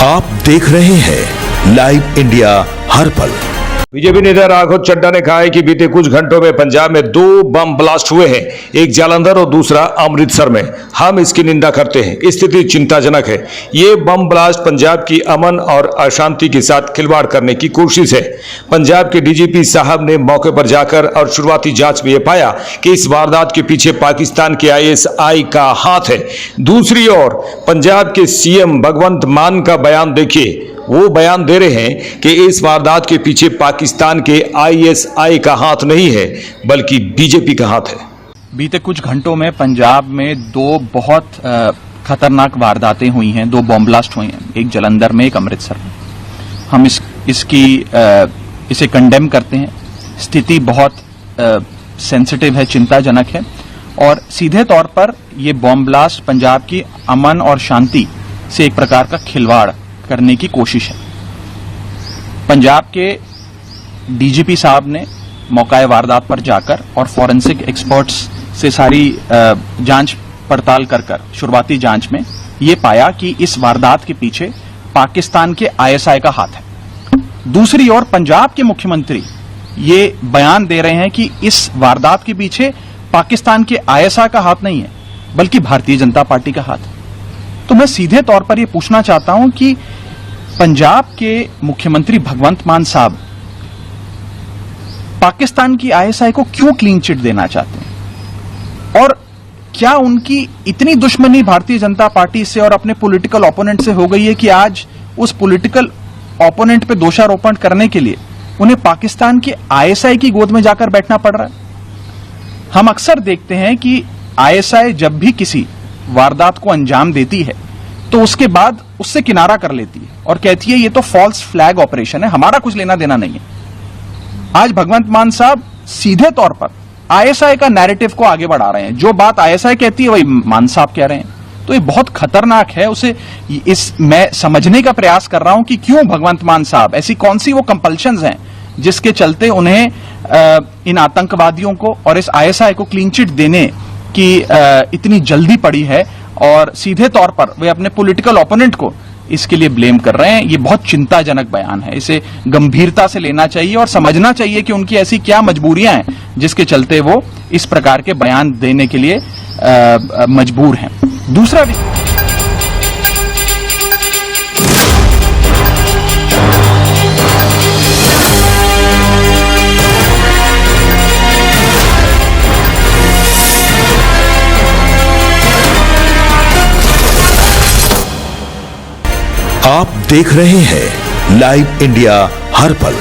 आप देख रहे हैं लाइव इंडिया हर पल। बीजेपी नेता राघव चड्ढा ने कहा है कि बीते कुछ घंटों में पंजाब में 2 बम ब्लास्ट हुए हैं, एक जालंधर और दूसरा अमृतसर में। हम इसकी निंदा करते हैं, स्थिति चिंताजनक है। ये बम ब्लास्ट पंजाब की अमन और अशांति के साथ खिलवाड़ करने की कोशिश है। पंजाब के डीजीपी साहब ने मौके पर जाकर और शुरुआती जांच में यह पाया कि इस वारदात के पीछे पाकिस्तान के आईएसआई का हाथ है। दूसरी ओर पंजाब के सीएम भगवंत मान का बयान देखिए। वो बयान दे रहे हैं कि इस वारदात के पीछे पाकिस्तान के आईएसआई का हाथ नहीं है, बल्कि बीजेपी का हाथ है। बीते कुछ घंटों में पंजाब में 2 बहुत खतरनाक वारदातें हुई हैं, 2 बॉम्ब ब्लास्ट हुए हैं, एक जालंधर में, एक अमृतसर में। हम इसे कंडेम करते हैं। स्थिति बहुत सेंसिटिव है, चिंताजनक है और सीधे तौर पर यह बॉम्ब ब्लास्ट पंजाब की अमन और शांति से एक प्रकार का खिलवाड़ करने की कोशिश है। पंजाब के डीजीपी साहब ने मौका वारदात पर जाकर और फॉरेंसिक एक्सपर्ट्स से सारी जांच पड़ताल कर शुरुआती जांच में ये पाया कि इस वारदात के पीछे पाकिस्तान के आईएसआई का हाथ है। दूसरी ओर पंजाब के मुख्यमंत्री ये बयान दे रहे हैं कि इस वारदात के पीछे पाकिस्तान के आईएसआई का हाथ नहीं है, बल्कि भारतीय जनता पार्टी का हाथ है। तो मैं सीधे तौर पर यह पूछना चाहता हूं कि पंजाब के मुख्यमंत्री भगवंत मान साहब पाकिस्तान की आईएसआई को क्यों क्लीन चिट देना चाहते हैं, और क्या उनकी इतनी दुश्मनी भारतीय जनता पार्टी से और अपने पॉलिटिकल ओपोनेंट से हो गई है कि आज उस पॉलिटिकल ओपोनेंट पे दोषारोपण करने के लिए उन्हें पाकिस्तान के आईएसआई की गोद में जाकर बैठना पड़ रहा है। हम अक्सर देखते हैं कि आईएसआई जब भी किसी वारदात को अंजाम देती है तो उसके बाद उससे किनारा कर लेती है और कहती है ये तो फॉल्स फ्लैग ऑपरेशन है, हमारा कुछ लेना देना नहीं है। आज भगवंत मान साहब सीधे तौर पर आईएसआई का नैरेटिव को आगे बढ़ा रहे हैं। जो बात आईएसआई कहती है वही मान साहब कह रहे हैं। तो ये बहुत खतरनाक है। मैं समझने का प्रयास कर रहा हूं कि क्यों भगवंत मान साहब, ऐसी कौन सी वो कंपल्शंस हैं जिसके चलते उन्हें इन आतंकवादियों को और इस आईएसआई को क्लीन चिट देने की इतनी जल्दी पड़ी है, और सीधे तौर पर वे अपने पॉलिटिकल ओपोनेंट को इसके लिए ब्लेम कर रहे हैं। ये बहुत चिंताजनक बयान है। इसे गंभीरता से लेना चाहिए और समझना चाहिए कि उनकी ऐसी क्या मजबूरियां हैं जिसके चलते वो इस प्रकार के बयान देने के लिए मजबूर हैं। दूसरा आप देख रहे हैं लाइव इंडिया हर पल।